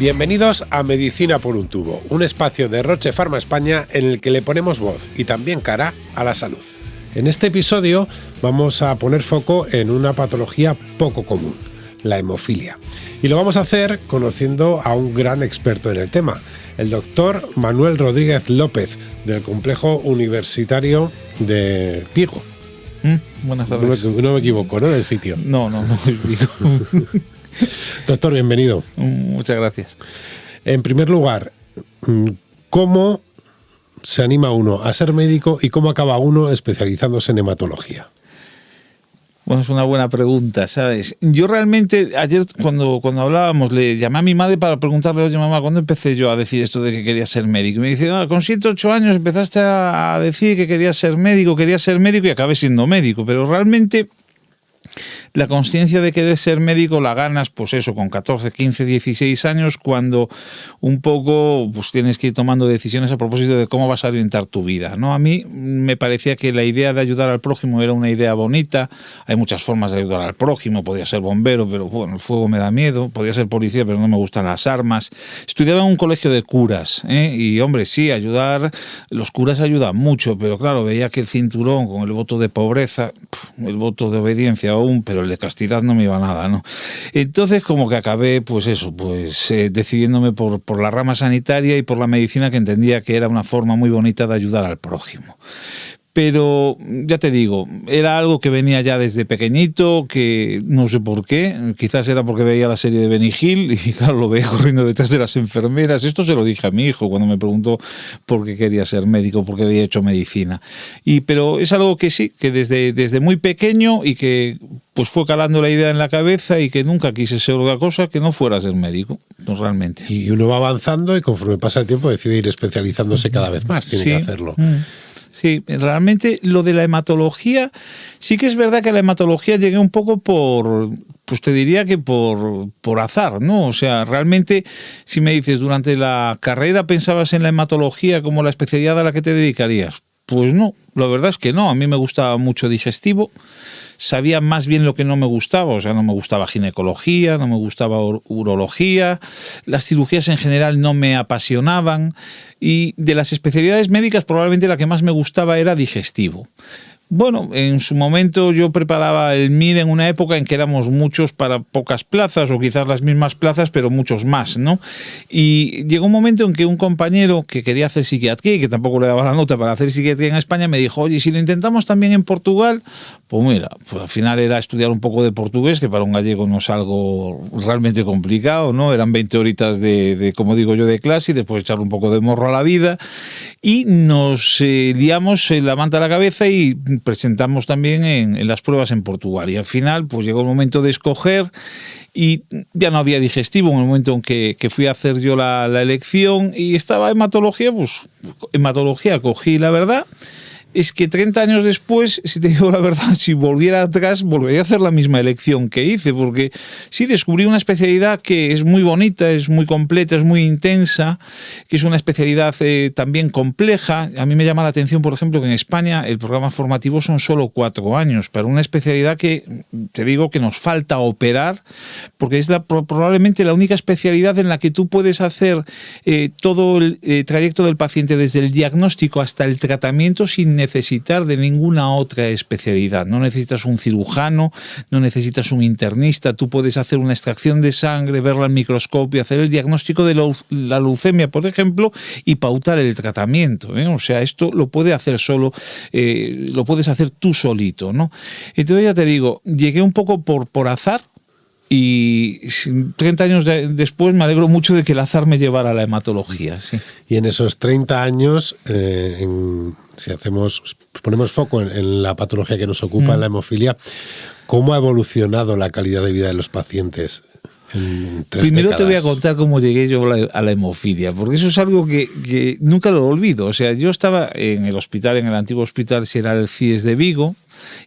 Bienvenidos a Medicina por un tubo, un espacio de Roche Pharma España en el que le ponemos voz y también cara a la salud. En este episodio vamos a poner foco en una patología poco común, la hemofilia. Y lo vamos a hacer conociendo a un gran experto en el tema, el doctor Manuel Rodríguez López, del Complejo Universitario de Vigo. Buenas tardes. No me equivoco, ¿no? Del sitio. No, Vigo. Doctor, bienvenido. Muchas gracias. En primer lugar, ¿cómo se anima uno a ser médico y cómo acaba uno especializándose en hematología? Bueno, es una buena pregunta, ¿sabes? Yo realmente, ayer cuando hablábamos, le llamé a mi madre para preguntarle, oye mamá, ¿cuándo empecé yo a decir esto de que quería ser médico? Y me dice, con 7 o 8 años empezaste a decir que querías ser médico y acabé siendo médico, pero realmente la consciencia de querer ser médico la ganas, pues eso, con 14, 15, 16 años, cuando un poco pues tienes que ir tomando decisiones a propósito de cómo vas a orientar tu vida, ¿no? A mí me parecía que la idea de ayudar al prójimo era una idea bonita. Hay muchas formas de ayudar al prójimo. Podía ser bombero, pero bueno, el fuego me da miedo. Podía ser policía, pero no me gustan las armas. Estudiaba en un colegio de curas, y hombre, sí, los curas ayudan mucho, pero claro, veía que el cinturón con el voto de pobreza, el voto de obediencia aún, pero el de castidad no me iba nada, ¿no? Entonces como que acabé, decidiéndome por la rama sanitaria y por la medicina, que entendía que era una forma muy bonita de ayudar al prójimo. Pero ya te digo, era algo que venía ya desde pequeñito, que no sé por qué, quizás era porque veía la serie de Benny Hill y claro, lo veía corriendo detrás de las enfermeras. Esto se lo dije a mi hijo cuando me preguntó por qué quería ser médico, por qué había hecho medicina. Pero es algo que sí, que desde muy pequeño y que pues fue calando la idea en la cabeza y que nunca quise ser otra cosa que no fuera ser médico, pues realmente. Y uno va avanzando y conforme pasa el tiempo decide ir especializándose cada vez más, tiene que hacerlo. Sí, realmente lo de la hematología, sí que es verdad que a la hematología llegué un poco te diría que por azar, ¿no? O sea, realmente, si me dices, durante la carrera pensabas en la hematología como la especialidad a la que te dedicarías, pues no, la verdad es que no. A mí me gustaba mucho digestivo, sabía más bien lo que no me gustaba, o sea, no me gustaba ginecología, no me gustaba urología, las cirugías en general no me apasionaban, y de las especialidades médicas probablemente la que más me gustaba era digestivo. Bueno, en su momento yo preparaba el MIR en una época en que éramos muchos para pocas plazas, o quizás las mismas plazas, pero muchos más, ¿no? Y llegó un momento en que un compañero que quería hacer psiquiatría y que tampoco le daba la nota para hacer psiquiatría en España me dijo, oye, si lo intentamos también en Portugal, pues mira, pues al final era estudiar un poco de portugués, que para un gallego no es algo realmente complicado, ¿no? Eran 20 horitas de como digo yo, de clase y después echar un poco de morro a la vida. Y nos liamos la manta a la cabeza y presentamos también en las pruebas en Portugal. Y al final pues llegó el momento de escoger y ya no había digestivo en el momento en que fui a hacer yo la elección, y estaba hematología, pues hematología cogí. La verdad es que 30 años después, si te digo la verdad, si volviera atrás, volvería a hacer la misma elección que hice, porque sí descubrí una especialidad que es muy bonita, es muy completa, es muy intensa, que es una especialidad también compleja. A mí me llama la atención, por ejemplo, que en España el programa formativo son solo 4 años, para una especialidad que, te digo, que nos falta operar, porque es probablemente la única especialidad en la que tú puedes hacer todo el trayecto del paciente, desde el diagnóstico hasta el tratamiento, sin necesitar de ninguna otra especialidad. No necesitas un cirujano, no necesitas un internista. Tú puedes hacer una extracción de sangre, verla al microscopio, hacer el diagnóstico de la leucemia, por ejemplo, y pautar el tratamiento, ¿eh? O sea, esto lo puede hacer lo puedes hacer tú solito, ¿no? Entonces ya te digo, llegué un poco por azar. Y 30 años después me alegro mucho de que el azar me llevara a la hematología. Sí. Y en esos 30 años, si ponemos foco en la patología que nos ocupa, la hemofilia, ¿cómo ha evolucionado la calidad de vida de los pacientes en 3 Primero décadas? Te voy a contar cómo llegué yo a la hemofilia, porque eso es algo que nunca lo olvido. O sea, yo estaba en el hospital, en el antiguo hospital, si era el CIES de Vigo,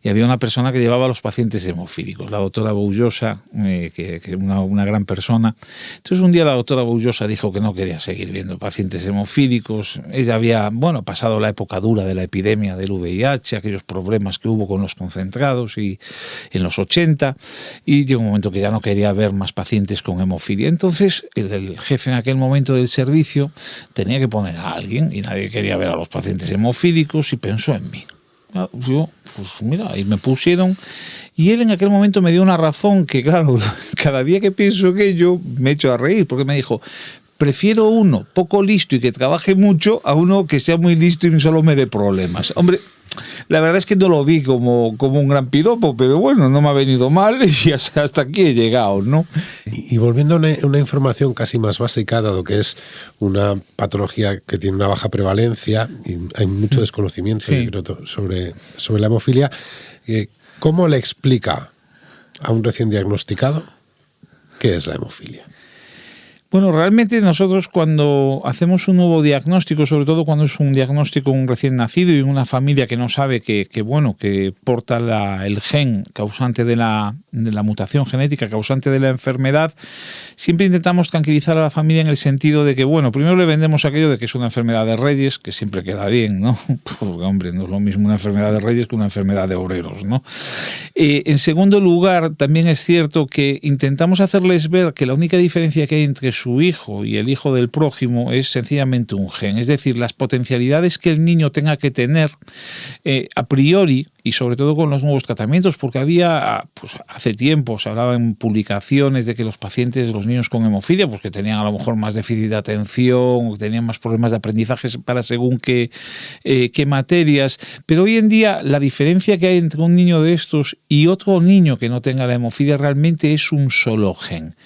y había una persona que llevaba a los pacientes hemofílicos, la doctora Boullosa, que una gran persona. Entonces un día la doctora Boullosa dijo que no quería seguir viendo pacientes hemofílicos. Ella había, pasado la época dura de la epidemia del VIH, aquellos problemas que hubo con los concentrados y en los 80, y llegó un momento que ya no quería ver más pacientes con hemofilia. Entonces el jefe en aquel momento del servicio tenía que poner a alguien y nadie quería ver a los pacientes hemofílicos y pensó en mí. Yo, ahí me pusieron y él en aquel momento me dio una razón que, claro, cada día que pienso en ello me echo a reír, porque me dijo: prefiero uno poco listo y que trabaje mucho a uno que sea muy listo y solo me dé problemas. Hombre, la verdad es que no lo vi como un gran piropo, pero bueno, no me ha venido mal y hasta aquí he llegado, ¿no? Y volviendo a una información casi más básica, dado que es una patología que tiene una baja prevalencia y hay mucho desconocimiento, sí, yo creo, sobre la hemofilia, ¿cómo le explica a un recién diagnosticado qué es la hemofilia? Bueno, realmente nosotros cuando hacemos un nuevo diagnóstico, sobre todo cuando es un diagnóstico un recién nacido y una familia que no sabe que porta el gen causante de la mutación genética causante de la enfermedad, siempre intentamos tranquilizar a la familia en el sentido de que, primero le vendemos aquello de que es una enfermedad de reyes, que siempre queda bien, ¿no? Porque, hombre, no es lo mismo una enfermedad de reyes que una enfermedad de obreros, ¿no? En segundo lugar, también es cierto que intentamos hacerles ver que la única diferencia que hay entre su hijo y el hijo del prójimo es sencillamente un gen. Es decir, las potencialidades que el niño tenga que tener a priori, y sobre todo con los nuevos tratamientos, porque hace tiempo se hablaba en publicaciones de que los niños con hemofilia, que tenían a lo mejor más déficit de atención, o tenían más problemas de aprendizaje para según qué materias, pero hoy en día la diferencia que hay entre un niño de estos y otro niño que no tenga la hemofilia realmente es un solo gen.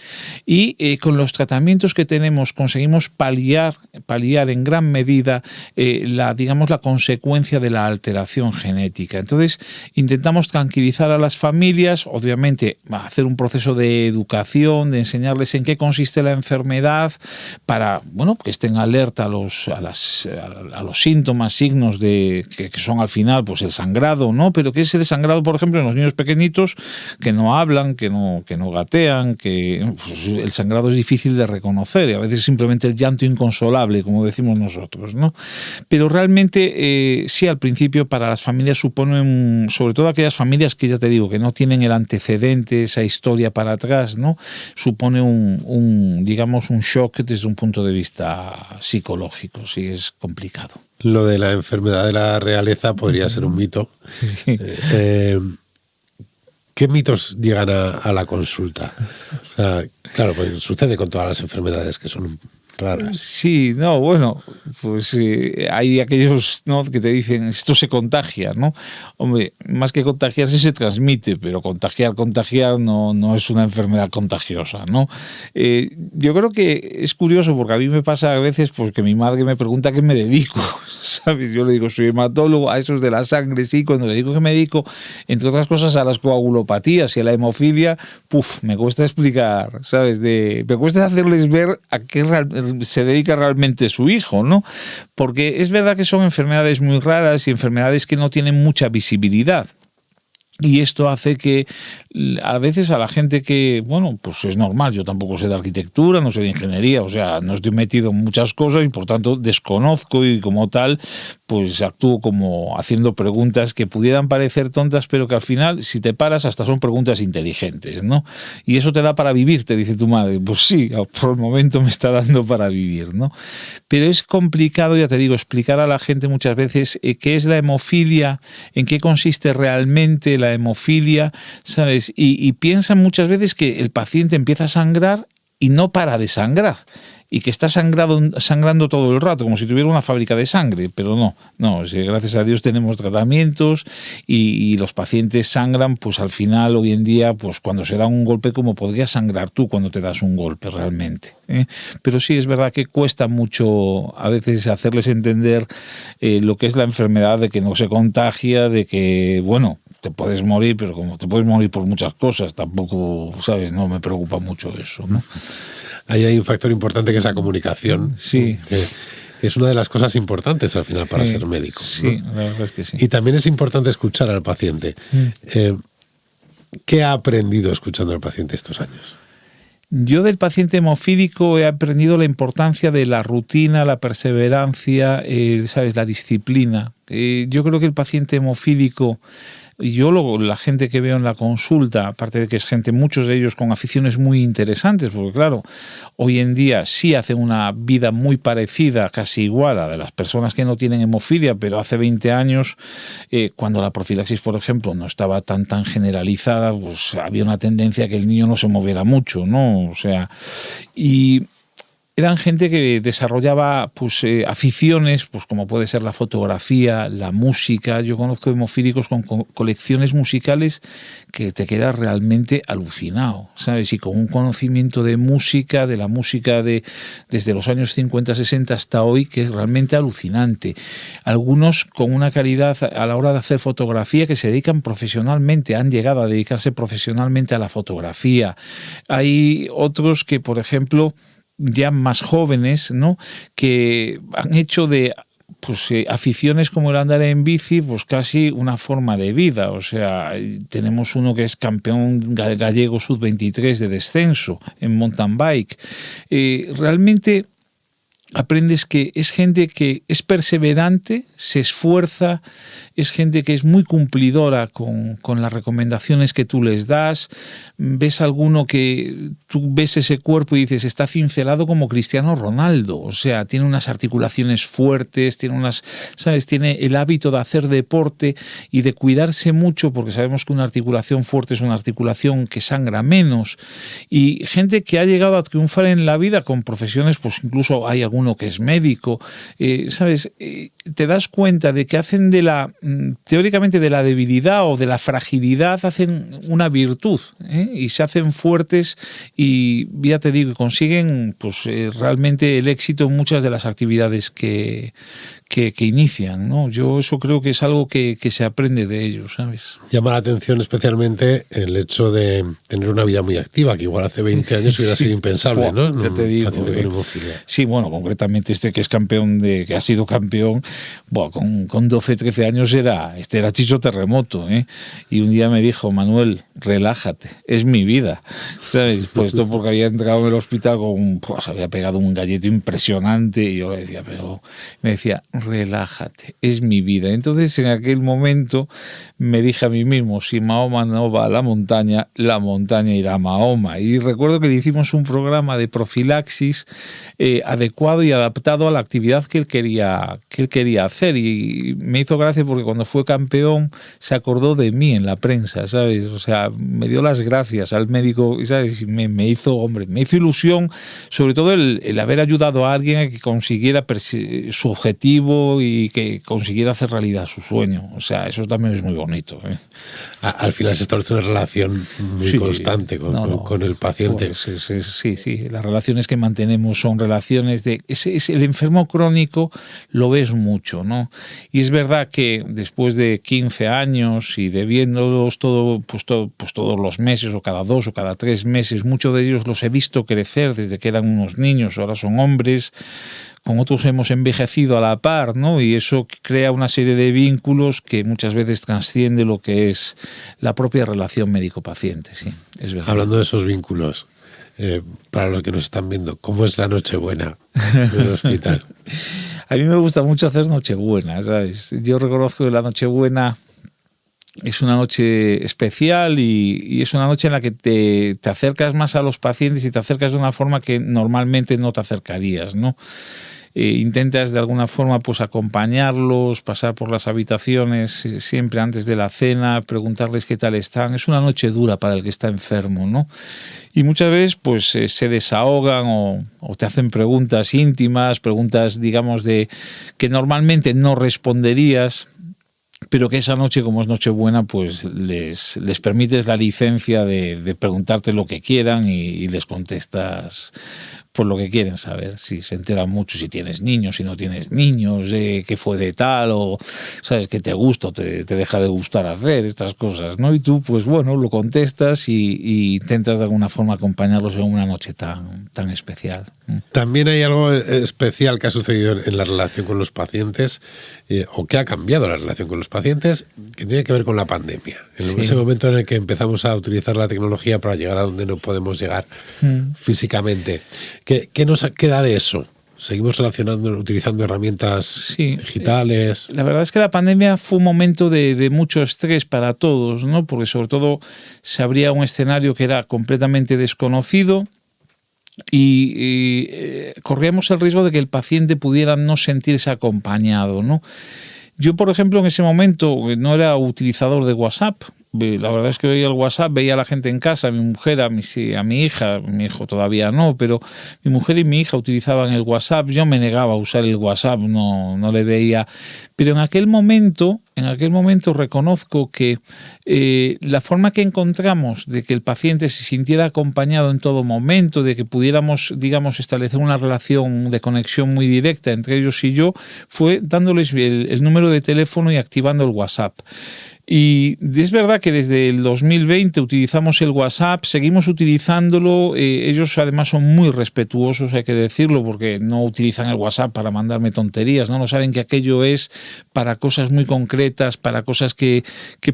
Y con los tratamientos que tenemos conseguimos paliar en gran medida la consecuencia de la alteración genética. Entonces, intentamos tranquilizar a las familias, obviamente hacer un proceso de educación, de enseñarles en qué consiste la enfermedad, para que estén alerta a los síntomas, signos que son al final el sangrado, ¿no? Pero que ese sangrado, por ejemplo, en los niños pequeñitos que no hablan, que no gatean, que el sangrado es difícil de reconocer y a veces simplemente el llanto inconsolable, como decimos nosotros, ¿no? Pero realmente sí, al principio para las familias supone sobre todo aquellas familias que ya te digo que no tienen el antecedente, esa historia para atrás, ¿no? Supone un shock desde un punto de vista psicológico, sí, es complicado. Lo de la enfermedad de la realeza podría ser un mito. Sí. ¿Qué mitos llegan a la consulta? O sea, claro, pues sucede con todas las enfermedades que son raras. Sí, hay aquellos, ¿no?, que te dicen esto se contagia, ¿no? Hombre, más que contagiarse se transmite, pero contagiar no es una enfermedad contagiosa, ¿no? Yo creo que es curioso porque a mí me pasa a veces que mi madre me pregunta a qué me dedico, ¿sabes? Yo le digo, soy hematólogo, a esos de la sangre, sí, cuando le digo que me dedico, entre otras cosas, a las coagulopatías y a la hemofilia, me cuesta explicar, ¿sabes? Me cuesta hacerles ver a qué se dedica realmente su hijo, ¿no? Porque es verdad que son enfermedades muy raras y enfermedades que no tienen mucha visibilidad. Y esto hace que a veces a la gente que, es normal, yo tampoco sé de arquitectura, no sé de ingeniería, o sea, no estoy metido en muchas cosas y por tanto desconozco y como tal, actúo como haciendo preguntas que pudieran parecer tontas, pero que al final, si te paras, hasta son preguntas inteligentes, ¿no? Y eso te da para vivir, te dice tu madre. Pues sí, por el momento me está dando para vivir, ¿no? Pero es complicado, ya te digo, explicar a la gente muchas veces qué es la hemofilia, en qué consiste realmente la hemofilia, ¿sabes? Y piensan muchas veces que el paciente empieza a sangrar y no para de sangrar y que está sangrando todo el rato, como si tuviera una fábrica de sangre, pero no, gracias a Dios tenemos tratamientos y los pacientes sangran, al final hoy en día, cuando se da un golpe, como podrías sangrar tú cuando te das un golpe realmente, ¿eh? Pero sí, es verdad que cuesta mucho a veces hacerles entender lo que es la enfermedad, de que no se contagia, de que, te puedes morir, pero como te puedes morir por muchas cosas, tampoco, ¿sabes? No me preocupa mucho eso, ¿no? Ahí hay un factor importante que es la comunicación. Sí. Es una de las cosas importantes al final para ser médico, ¿no? Sí, la verdad es que sí. Y también es importante escuchar al paciente. ¿Qué ha aprendido escuchando al paciente estos años? Yo del paciente hemofílico he aprendido la importancia de la rutina, la perseverancia, ¿sabes? La disciplina. Yo creo que el paciente hemofílico, la gente que veo en la consulta, aparte de que es gente, muchos de ellos con aficiones muy interesantes, porque claro, hoy en día sí hacen una vida muy parecida, casi igual a la de las personas que no tienen hemofilia, pero hace 20 años, cuando la profilaxis, por ejemplo, no estaba tan generalizada, pues había una tendencia a que el niño no se moviera mucho, ¿no? O sea, y eran gente que desarrollaba pues, aficiones, pues como puede ser la fotografía, la música. Yo conozco hemofílicos con colecciones musicales que te quedas realmente alucinado, ¿sabes? Y con un conocimiento de música, de la música desde los años 50, 60 hasta hoy, que es realmente alucinante. Algunos con una calidad a la hora de hacer fotografía que se dedican profesionalmente, han llegado a dedicarse profesionalmente a la fotografía. Hay otros que, por ejemplo, ya más jóvenes, ¿no?, que han hecho de pues aficiones como el andar en bici, pues casi una forma de vida. O sea, tenemos uno que es campeón gallego sub-23 de descenso en mountain bike. Realmente aprendes que es gente que es perseverante, se esfuerza, es gente que es muy cumplidora con las recomendaciones que tú les das. Ves alguno que tú ves ese cuerpo y dices, está cincelado como Cristiano Ronaldo, o sea, tiene unas articulaciones fuertes, tiene el hábito de hacer deporte y de cuidarse mucho, porque sabemos que una articulación fuerte es una articulación que sangra menos. Y gente que ha llegado a triunfar en la vida con profesiones, pues incluso hay alguno que es médico, ¿sabes? Te das cuenta de que hacen teóricamente de la debilidad o de la fragilidad, hacen una virtud, y se hacen fuertes y, ya te digo, consiguen pues realmente el éxito en muchas de las actividades que inician, ¿no? Yo eso creo que es algo que se aprende de ellos, ¿sabes? Llama la atención especialmente el hecho de tener una vida muy activa, que igual hace 20 años hubiera sido impensable, ¿no? Ya te digo. Sí, bueno, concretamente que es campeón que ha sido campeón, con 12, 13 años era Chicho Terremoto, y un día me dijo, Manuel, relájate, es mi vida, ¿sabes? Pues esto porque había entrado en el hospital había pegado un galleto impresionante, y yo le decía, me decía, relájate, es mi vida. Entonces en aquel momento me dije a mí mismo, si Mahoma no va a la montaña irá a Mahoma. Y recuerdo que le hicimos un programa de profilaxis adecuado y adaptado a la actividad que él quería hacer, y me hizo gracia porque cuando fue campeón se acordó de mí en la prensa, ¿sabes? O sea, me dio las gracias al médico, ¿sabes? Me hizo ilusión, sobre todo el haber ayudado a alguien a que consiguiera su objetivo y que consiguiera hacer realidad su sueño. O sea, eso también es muy bonito, ¿eh? Al final se establece una relación muy constante con el paciente. Pues, sí. Las relaciones que mantenemos son relaciones el enfermo crónico lo ves mucho, ¿no? Y es verdad que después de 15 años y de viéndolos todos los meses, o cada 2 o cada 3 meses, muchos de ellos los he visto crecer desde que eran unos niños, ahora son hombres. Con otros hemos envejecido a la par, ¿no? Y eso crea una serie de vínculos que muchas veces trasciende lo que es la propia relación médico-paciente, sí, es verdad. Hablando de esos vínculos, para los que nos están viendo, ¿cómo es la Nochebuena en el hospital? A mí me gusta mucho hacer Nochebuena, ¿sabes? Yo reconozco que la Nochebuena es una noche especial y es una noche en la que te acercas más a los pacientes y te acercas de una forma que normalmente no te acercarías, ¿no? Intentas de alguna forma pues acompañarlos, pasar por las habitaciones siempre antes de la cena, preguntarles qué tal están. Es una noche dura para el que está enfermo, ¿no? Y muchas veces pues se desahogan o te hacen preguntas íntimas, preguntas digamos que normalmente no responderías, pero que esa noche, como es Nochebuena, pues les permites la licencia de preguntarte lo que quieran y les contestas pues lo que quieren saber, si se enteran mucho, si tienes niños, si no tienes niños, qué fue de tal, o sabes que te gusta o te deja de gustar hacer estas cosas, ¿no? Y tú, pues bueno, lo contestas y intentas de alguna forma acompañarlos en una noche tan especial. También hay algo especial que ha sucedido en la relación con los pacientes, o que ha cambiado la relación con los pacientes, que tiene que ver con la pandemia. En ese momento en el que empezamos a utilizar la tecnología para llegar a donde no podemos llegar físicamente. ¿Qué nos queda de eso? ¿Seguimos utilizando herramientas digitales? La verdad es que la pandemia fue un momento de mucho estrés para todos, ¿no? Porque sobre todo se abría un escenario que era completamente desconocido y corríamos el riesgo de que el paciente pudiera no sentirse acompañado, ¿no? Yo, por ejemplo, en ese momento no era utilizador de WhatsApp. La verdad es que veía el WhatsApp, veía a la gente en casa, a mi mujer, a mi hija, mi hijo todavía no, pero mi mujer y mi hija utilizaban el WhatsApp. Yo me negaba a usar el WhatsApp, no le veía. Pero en aquel momento reconozco que la forma que encontramos de que el paciente se sintiera acompañado en todo momento, de que pudiéramos, digamos, establecer una relación de conexión muy directa entre ellos y yo, fue dándoles el número de teléfono y activando el WhatsApp. Y es verdad que desde el 2020 utilizamos el WhatsApp, seguimos utilizándolo, ellos además son muy respetuosos, hay que decirlo, porque no utilizan el WhatsApp para mandarme tonterías, no saben que aquello es para cosas muy concretas, para cosas que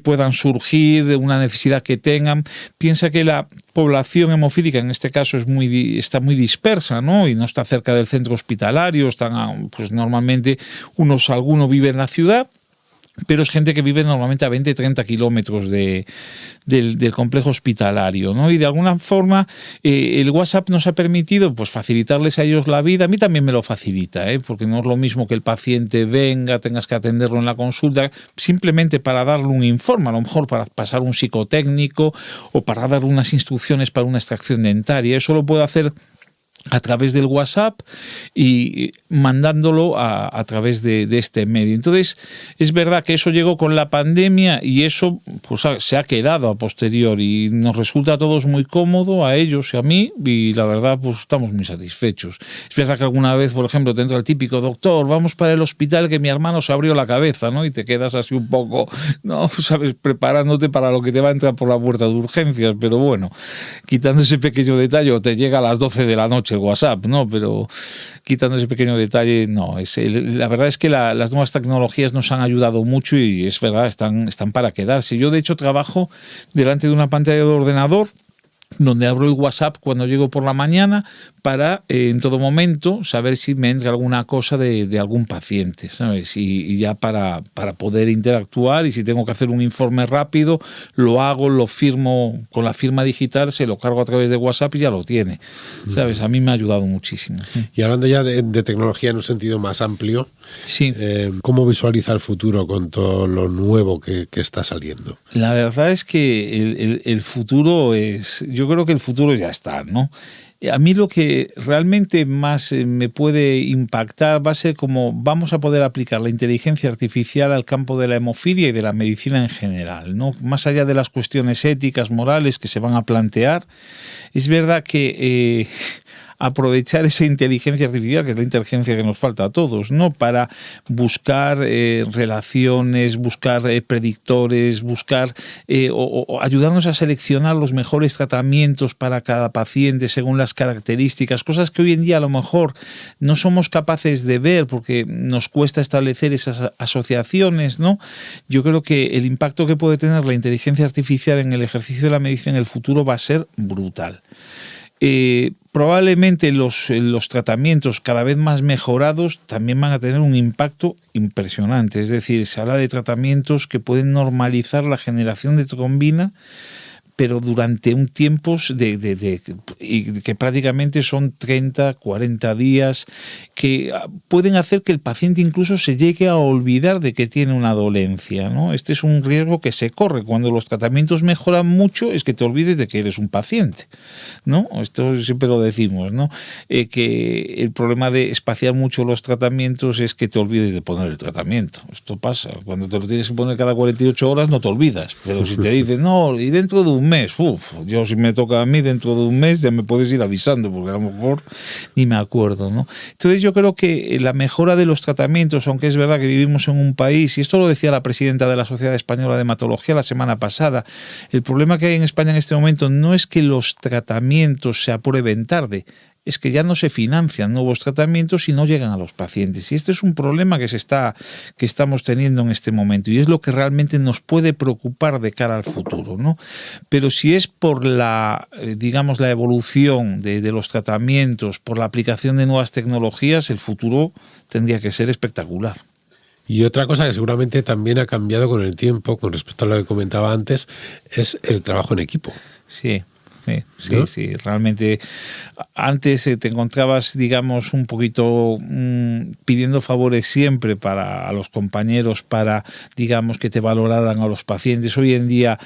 puedan surgir, de una necesidad que tengan. Piensa que la población hemofílica en este caso está muy dispersa, ¿no? Y no está cerca del centro hospitalario, están, pues normalmente alguno vive en la ciudad, pero es gente que vive normalmente a 20-30 kilómetros del complejo hospitalario, ¿no? Y de alguna forma el WhatsApp nos ha permitido pues facilitarles a ellos la vida. A mí también me lo facilita, porque no es lo mismo que el paciente venga, tengas que atenderlo en la consulta, simplemente para darle un informe, a lo mejor para pasar un psicotécnico o para darle unas instrucciones para una extracción dentaria. Eso lo puedo hacer a través del WhatsApp y mandándolo a través de este medio. Entonces, es verdad que eso llegó con la pandemia y eso pues se ha quedado a posteriori y nos resulta a todos muy cómodo, a ellos y a mí, y la verdad pues estamos muy satisfechos. Es verdad que alguna vez, por ejemplo, te entra el típico doctor, vamos para el hospital que mi hermano se abrió la cabeza, ¿no? Y te quedas así un poco, no sabes, preparándote para lo que te va a entrar por la puerta de urgencias, pero bueno, quitando ese pequeño detalle, o te llega a las 12 de la noche el WhatsApp, ¿no? Pero quitando ese pequeño detalle, no. La verdad es que las nuevas tecnologías nos han ayudado mucho y es verdad, están para quedarse. Yo, de hecho, trabajo delante de una pantalla de ordenador donde abro el WhatsApp cuando llego por la mañana para en todo momento saber si me entra alguna cosa de algún paciente, ¿sabes? Y ya para poder interactuar, y si tengo que hacer un informe rápido, lo hago, lo firmo con la firma digital, se lo cargo a través de WhatsApp y ya lo tiene, ¿sabes? A mí me ha ayudado muchísimo. Y hablando ya de tecnología en un sentido más amplio, sí. ¿Cómo visualiza el futuro con todo lo nuevo que está saliendo? La verdad es que el futuro yo creo que el futuro ya está, ¿no? A mí lo que realmente más me puede impactar va a ser cómo vamos a poder aplicar la inteligencia artificial al campo de la hemofilia y de la medicina en general, ¿no? Más allá de las cuestiones éticas, morales que se van a plantear, es verdad que aprovechar esa inteligencia artificial, que es la inteligencia que nos falta a todos, ¿no? Para buscar relaciones, buscar predictores, buscar o ayudarnos a seleccionar los mejores tratamientos para cada paciente según las características, cosas que hoy en día a lo mejor no somos capaces de ver porque nos cuesta establecer esas asociaciones, ¿no? Yo creo que el impacto que puede tener la inteligencia artificial en el ejercicio de la medicina en el futuro va a ser brutal. Probablemente los tratamientos cada vez más mejorados también van a tener un impacto impresionante. Es decir, se habla de tratamientos que pueden normalizar la generación de trombina, pero durante un tiempo y que prácticamente son 30, 40 días, que pueden hacer que el paciente incluso se llegue a olvidar de que tiene una dolencia, ¿no? Este es un riesgo que se corre. Cuando los tratamientos mejoran mucho, es que te olvides de que eres un paciente, ¿no? Esto siempre lo decimos, ¿no? Que el problema de espaciar mucho los tratamientos es que te olvides de poner el tratamiento. Esto pasa. Cuando te lo tienes que poner cada 48 horas no te olvidas. Pero si te dicen, no, y dentro de un un mes. Yo si me toca a mí dentro de un mes ya me puedes ir avisando, porque a lo mejor ni me acuerdo, ¿no? Entonces yo creo que la mejora de los tratamientos, aunque es verdad que vivimos en un país, y esto lo decía la presidenta de la Sociedad Española de Hematología la semana pasada, el problema que hay en España en este momento no es que los tratamientos se aprueben tarde, es que ya no se financian nuevos tratamientos y no llegan a los pacientes. Y este es un problema que estamos teniendo en este momento, y es lo que realmente nos puede preocupar de cara al futuro, ¿no? Pero si es por la evolución de los tratamientos, por la aplicación de nuevas tecnologías, el futuro tendría que ser espectacular. Y otra cosa que seguramente también ha cambiado con el tiempo, con respecto a lo que comentaba antes, es el trabajo en equipo. Sí. Sí, realmente antes te encontrabas, digamos, un poquito pidiendo favores siempre a los compañeros para, digamos, que te valoraran a los pacientes. Hoy en día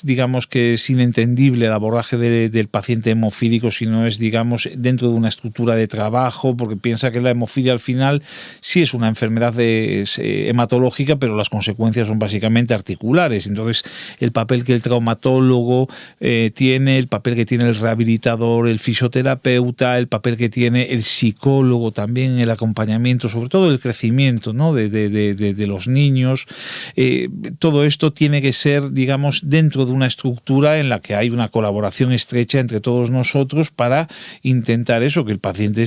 digamos que es inentendible el abordaje del paciente hemofílico si no es, digamos, dentro de una estructura de trabajo, porque piensa que la hemofilia al final sí es una enfermedad hematológica, pero las consecuencias son básicamente articulares. Entonces, el papel que el traumatólogo tiene, el papel que tiene el rehabilitador, el fisioterapeuta, el papel que tiene el psicólogo también en el acompañamiento, sobre todo el crecimiento, ¿no? de los niños. Todo esto tiene que ser, digamos, dentro de una estructura en la que hay una colaboración estrecha entre todos nosotros para intentar eso, que el paciente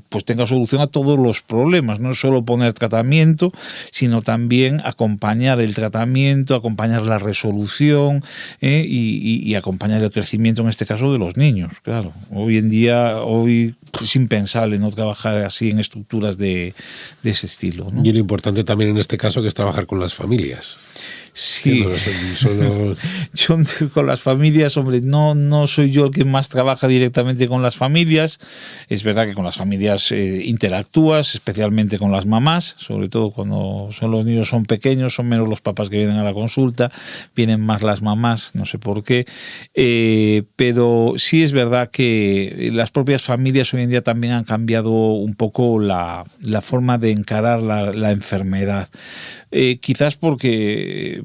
pues tenga solución a todos los problemas, no solo poner tratamiento, sino también acompañar el tratamiento, acompañar la resolución y acompañar el crecimiento, en este caso, de los niños. Claro, hoy en día es impensable no trabajar así en estructuras de ese estilo, ¿no? Y lo importante también en este caso que es trabajar con las familias. Sí, yo con las familias, hombre, no soy yo el que más trabaja directamente con las familias. Es verdad que con las familias interactúas, especialmente con las mamás, sobre todo cuando los niños son pequeños, son menos los papás que vienen a la consulta, vienen más las mamás, no sé por qué. Pero sí es verdad que las propias familias hoy en día también han cambiado un poco la forma de encarar la enfermedad. Quizás porque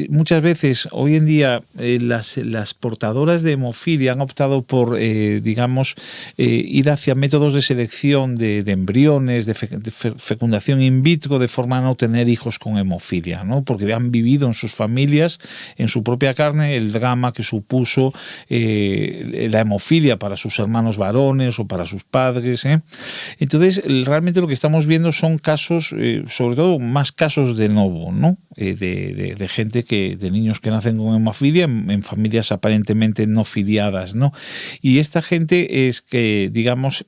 muchas veces hoy en día las portadoras de hemofilia han optado por, ir hacia métodos de selección de embriones, de fecundación in vitro, de forma a no tener hijos con hemofilia, ¿no? Porque han vivido en sus familias, en su propia carne, el drama que supuso la hemofilia para sus hermanos varones o para sus padres. Entonces, realmente lo que estamos viendo son casos, sobre todo más casos de novo, ¿no? De gente de niños que nacen con hemofilia en familias aparentemente no filiadas, ¿no? Y esta gente es que, digamos,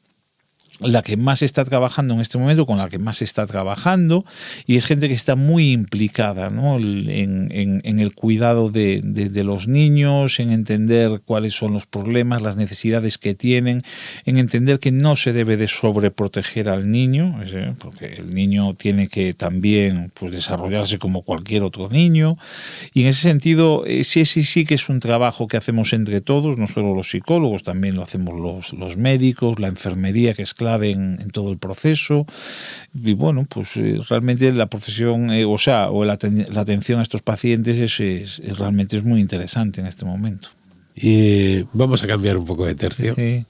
la que más está trabajando en este momento, con la que más está trabajando, y es gente que está muy implicada, ¿no? en el cuidado de los niños, en entender cuáles son los problemas, las necesidades que tienen, en entender que no se debe de sobreproteger al niño, porque el niño tiene que también, pues, desarrollarse como cualquier otro niño, y en ese sentido sí que es un trabajo que hacemos entre todos, no solo los psicólogos, también lo hacemos los médicos, la enfermería, que es clave en todo el proceso. Y bueno, pues realmente la profesión, la atención a estos pacientes realmente es muy interesante en este momento. Y vamos a cambiar un poco de tercio, sí.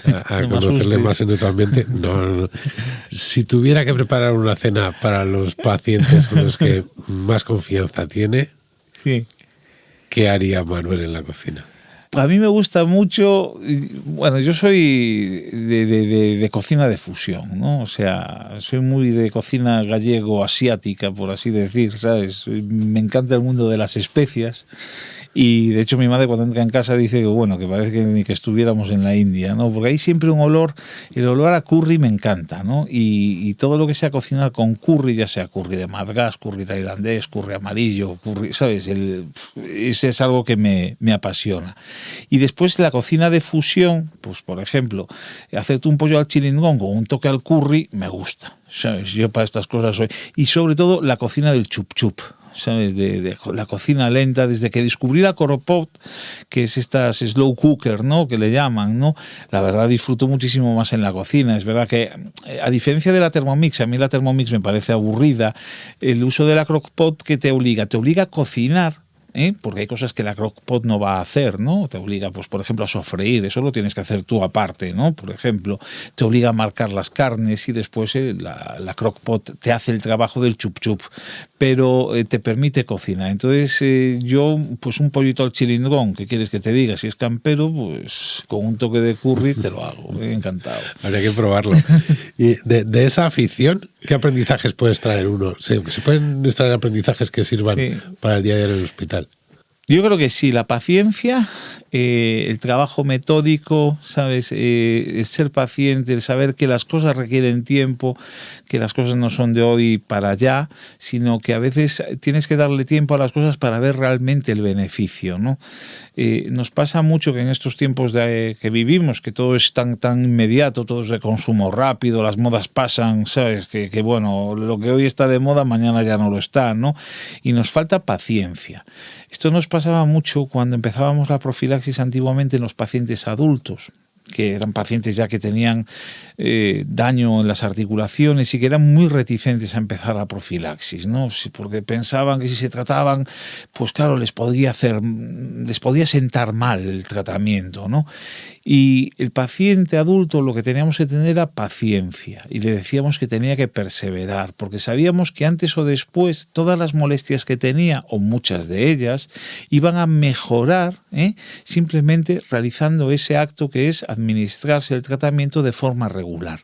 a conocerle más en nuestro ambiente. No. Si tuviera que preparar una cena para los pacientes con los que más confianza tiene, sí, ¿qué haría Manuel en la cocina? A mí me gusta mucho, bueno, yo soy de cocina de fusión, ¿no? O sea, soy muy de cocina gallego-asiática, por así decir, ¿sabes? Me encanta el mundo de las especias. Y de hecho mi madre cuando entra en casa dice que bueno, que parece que ni que estuviéramos en la India, ¿no? Porque hay siempre un olor, el olor a curry me encanta, ¿no? Y todo lo que sea cocinar con curry, ya sea curry de madras, curry tailandés, curry amarillo, curry, ¿sabes? Ese es algo que me apasiona. Y después la cocina de fusión, pues por ejemplo, hacerte un pollo al chilingón con un toque al curry, me gusta, ¿sabes? Yo para estas cosas soy. Y sobre todo la cocina del chup chup, ¿sabes? De la cocina lenta, desde que descubrí la Coropot, que es estas slow cooker, ¿no? Que le llaman, ¿no? La verdad disfruto muchísimo más en la cocina. Es verdad que, a diferencia de la Thermomix, a mí la Thermomix me parece aburrida, el uso de la Crock-Pot que te obliga a cocinar porque hay cosas que la crock-pot no va a hacer, ¿no? Te obliga, pues, por ejemplo, a sofreír, eso lo tienes que hacer tú aparte, ¿no? Por ejemplo, te obliga a marcar las carnes y después la crock-pot te hace el trabajo del chup-chup, pero te permite cocinar. Entonces, yo, pues un pollito al chilindrón, ¿qué quieres que te diga? Si es campero, pues con un toque de curry te lo hago, encantado. Habría que probarlo. Y de esa afición, ¿qué aprendizajes puedes traer uno? ¿Se pueden extraer aprendizajes que sirvan para el día a día en el hospital? Yo creo que sí, la paciencia, el trabajo metódico, ¿sabes? El ser paciente, el saber que las cosas requieren tiempo, que las cosas no son de hoy para allá, sino que a veces tienes que darle tiempo a las cosas para ver realmente el beneficio, ¿no? Nos pasa mucho que en estos tiempos que vivimos, que todo es tan inmediato, todo es de consumo rápido, las modas pasan, ¿sabes? Que bueno, lo que hoy está de moda, mañana ya no lo está, ¿no? Y nos falta paciencia. Esto nos pasaba mucho cuando empezábamos la profilaxis antiguamente en los pacientes adultos, que eran pacientes ya que tenían daño en las articulaciones y que eran muy reticentes a empezar la profilaxis, ¿no? Porque pensaban que si se trataban, pues claro, les podía sentar mal el tratamiento, ¿no? Y el paciente adulto lo que teníamos que tener era paciencia y le decíamos que tenía que perseverar, porque sabíamos que antes o después todas las molestias que tenía, o muchas de ellas, iban a mejorar simplemente realizando ese acto que es administrarse el tratamiento de forma regular.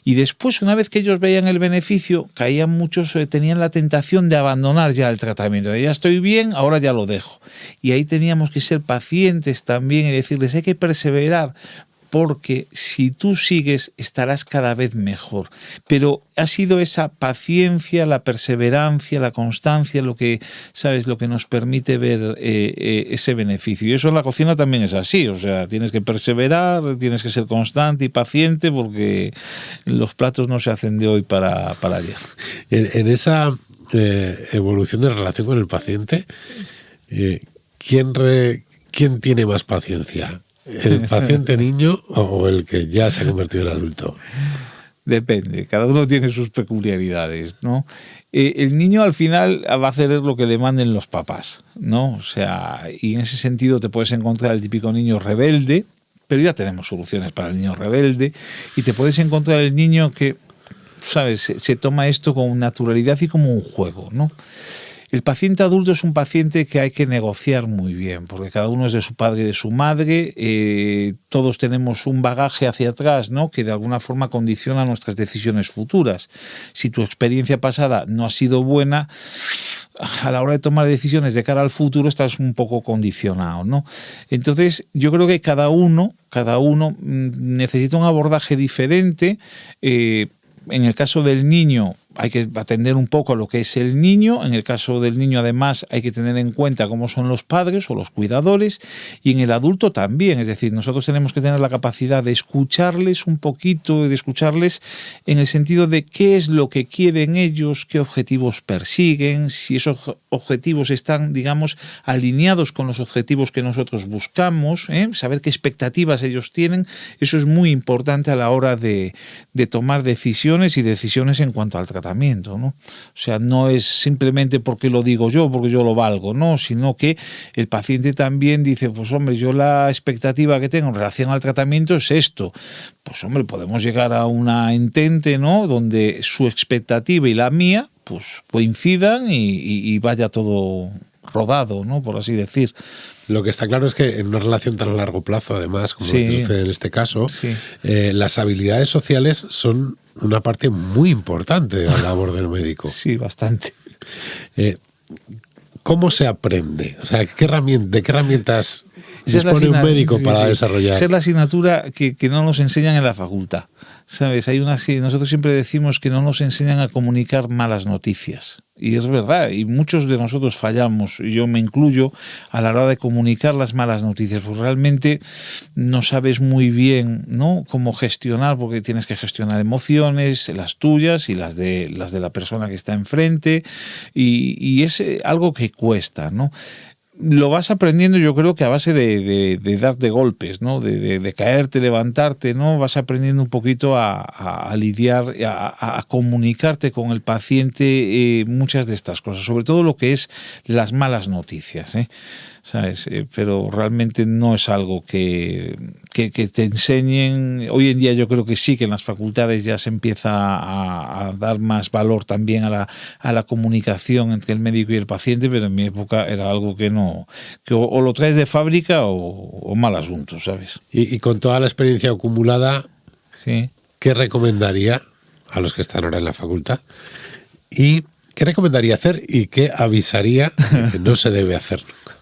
Y después, una vez que ellos veían el beneficio, tenían la tentación de abandonar ya el tratamiento. Ya estoy bien, ahora ya lo dejo. Y ahí teníamos que ser pacientes también y decirles, hay que perseverar, porque si tú sigues estarás cada vez mejor. Pero ha sido esa paciencia, la perseverancia, la constancia lo que, ¿sabes?, lo que nos permite ver ese beneficio. Y eso en la cocina también es así, o sea, tienes que perseverar, tienes que ser constante y paciente porque los platos no se hacen de hoy para ayer. En esa evolución de relación con el paciente, ¿quién tiene más paciencia? ¿El paciente niño o el que ya se ha convertido en adulto? Depende, cada uno tiene sus peculiaridades, ¿no? El niño al final va a hacer lo que le manden los papás, ¿no? O sea, y en ese sentido te puedes encontrar el típico niño rebelde, pero ya tenemos soluciones para el niño rebelde, y te puedes encontrar el niño que, ¿sabes?, se toma esto con naturalidad y como un juego, ¿no? El paciente adulto es un paciente que hay que negociar muy bien, porque cada uno es de su padre y de su madre, todos tenemos un bagaje hacia atrás, ¿no?, que de alguna forma condiciona nuestras decisiones futuras. Si tu experiencia pasada no ha sido buena, a la hora de tomar decisiones de cara al futuro estás un poco condicionado, ¿no? Entonces, yo creo que cada uno necesita un abordaje diferente. En el caso del niño hay que atender un poco a lo que es el niño. En el caso del niño, además, hay que tener en cuenta cómo son los padres o los cuidadores. Y en el adulto también. Es decir, nosotros tenemos que tener la capacidad de escucharles un poquito, de escucharles en el sentido de qué es lo que quieren ellos, qué objetivos persiguen, si esos objetivos están, digamos, alineados con los objetivos que nosotros buscamos, saber qué expectativas ellos tienen. Eso es muy importante a la hora de tomar decisiones y decisiones en cuanto al tratamiento, ¿no? O sea, no es simplemente porque lo digo yo, porque yo lo valgo, no, sino que el paciente también dice, pues hombre, yo la expectativa que tengo en relación al tratamiento es esto. Pues hombre, podemos llegar a una entente, ¿no?, donde su expectativa y la mía pues coincidan y vaya todo rodado, ¿no?, por así decir. Lo que está claro es que en una relación tan a largo plazo, además, como lo que sucede en este caso, las habilidades sociales son una parte muy importante de la labor del médico. Sí, bastante. ¿Cómo se aprende? O sea, ¿de qué herramientas dispone un médico para desarrollar? Esa es la asignatura que no nos enseñan en la facultad. ¿Sabes? Nosotros siempre decimos que no nos enseñan a comunicar malas noticias. Y es verdad, y muchos de nosotros fallamos, y yo me incluyo, a la hora de comunicar las malas noticias, porque realmente no sabes muy bien, ¿no?, cómo gestionar, porque tienes que gestionar emociones, las tuyas y las de la persona que está enfrente, y es algo que cuesta, ¿no? lo vas aprendiendo, yo creo que a base de darte golpes, ¿no? De caerte, levantarte, ¿no? Vas aprendiendo un poquito a lidiar, a comunicarte con el paciente muchas de estas cosas, sobre todo lo que es las malas noticias, ¿sabes? Pero realmente no es algo que te enseñen. Hoy en día yo creo que sí, que en las facultades ya se empieza a dar más valor también a la comunicación entre el médico y el paciente, pero en mi época era algo que no, que o lo traes de fábrica o mal asunto, ¿sabes? Y con toda la experiencia acumulada, Sí. ¿qué recomendaría a los que están ahora en la facultad? ¿Y qué recomendaría hacer y qué avisaría de que no se debe hacer nunca?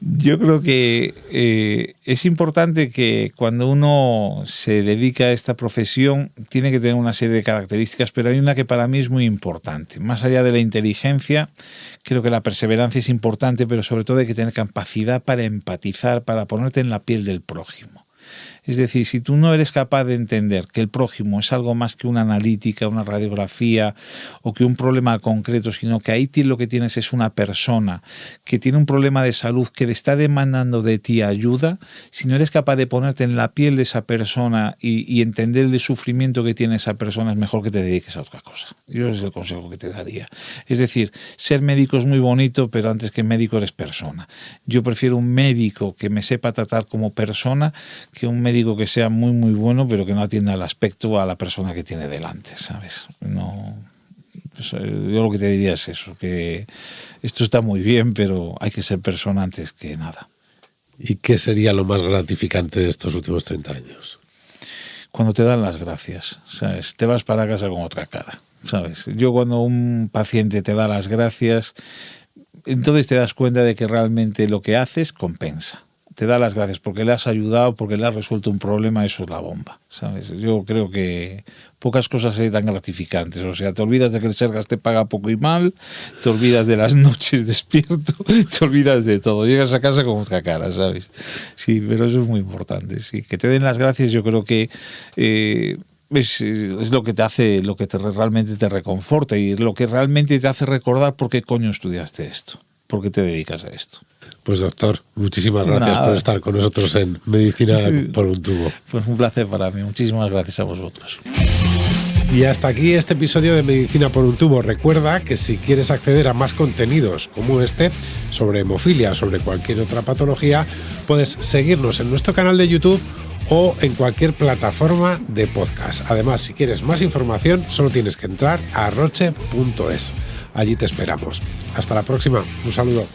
Yo creo que es importante que cuando uno se dedica a esta profesión tiene que tener una serie de características, pero hay una que para mí es muy importante. Más allá de la inteligencia, creo que la perseverancia es importante, pero sobre todo hay que tener capacidad para empatizar, para ponerte en la piel del prójimo. Es decir, si tú no eres capaz de entender que el prójimo es algo más que una analítica, una radiografía o que un problema concreto, sino que ahí lo que tienes es una persona que tiene un problema de salud que le está demandando de ti ayuda, si no eres capaz de ponerte en la piel de esa persona y entender el sufrimiento que tiene esa persona, es mejor que te dediques a otra cosa. Yo ese es el consejo que te daría. Es decir, ser médico es muy bonito, pero antes que médico eres persona. Yo prefiero un médico que me sepa tratar como persona que un médico que sea muy muy bueno pero que no atienda al aspecto a la persona que tiene delante, ¿sabes? No, pues yo lo que te diría es eso, que esto está muy bien, pero hay que ser persona antes que nada. ¿Y qué sería lo más gratificante de estos últimos 30 años? Cuando te dan las gracias, ¿sabes? Te vas para casa con otra cara, ¿sabes? Yo cuando un paciente te da las gracias, entonces te das cuenta de que realmente lo que haces compensa. Te da las gracias porque le has ayudado, porque le has resuelto un problema, eso es la bomba, ¿sabes? Yo creo que pocas cosas son tan gratificantes. O sea, te olvidas de que el Sergas te paga poco y mal, te olvidas de las noches despierto, te olvidas de todo. Llegas a casa con otra cara, ¿sabes? Sí, pero eso es muy importante, sí. Que te den las gracias, yo creo que es lo que te hace, lo que realmente te reconforta y lo que realmente te hace recordar por qué coño estudiaste esto, por qué te dedicas a esto. Pues doctor, muchísimas gracias por estar con nosotros en Medicina por un tubo. Pues un placer para mí, muchísimas gracias a vosotros. Y hasta aquí este episodio de Medicina por un tubo. Recuerda que si quieres acceder a más contenidos como este, sobre hemofilia, sobre cualquier otra patología, puedes seguirnos en nuestro canal de YouTube o en cualquier plataforma de podcast. Además, si quieres más información, solo tienes que entrar a roche.es. Allí te esperamos. Hasta la próxima. Un saludo.